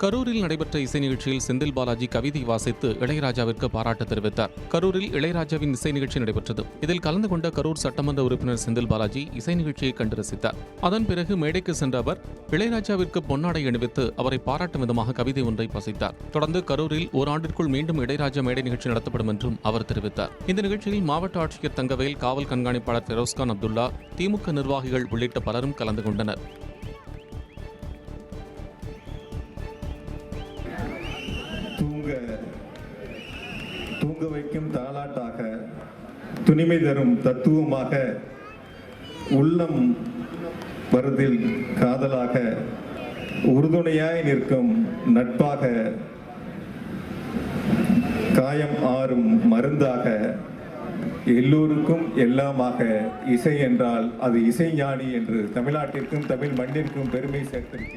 கரூரில் நடைபெற்ற இசை நிகழ்ச்சியில் செந்தில் பாலாஜி கவிதை வாசித்து இளையராஜாவிற்கு பாராட்டு தெரிவித்தார். கரூரில் இளையராஜாவின் இசை நிகழ்ச்சி நடைபெற்றது. இதில் கலந்து கொண்ட கரூர் சட்டமன்ற உறுப்பினர் செந்தில் பாலாஜி இசை நிகழ்ச்சியை கண்டு ரசித்தார். அதன் பிறகு மேடைக்கு சென்ற அவர் இளையராஜாவிற்கு பொன்னாடை அணிவித்து அவரை பாராட்டும் விதமாக கவிதை ஒன்றை வாசித்தார். தொடர்ந்து கரூரில் ஓராண்டிற்குள் மீண்டும் இளையராஜா மேடை நிகழ்ச்சி நடத்தப்படும் என்றும் அவர் தெரிவித்தார். இந்த நிகழ்ச்சியில் மாவட்ட ஆட்சியர் தங்கவேல், காவல் கண்காணிப்பாளர் பெரோஸ்கான் அப்துல்லா, திமுக நிர்வாகிகள் உள்ளிட்ட பலரும் கலந்து கொண்டனர். தூங்க வைக்கும் தாலாட்டாக, துணிமை தரும் தத்துவமாக, உள்ளம் வருதில் காதலாக, உறுதுணையாய் நிற்கும் நட்பாக, காயம் ஆறும் மருந்தாக, எல்லோருக்கும் எல்லாமாக இசை என்றால் அது இசைஞானி என்று தமிழ்நாட்டிற்கும் தமிழ் மண்ணிற்கும் பெருமை சேர்த்திருக்கிறது.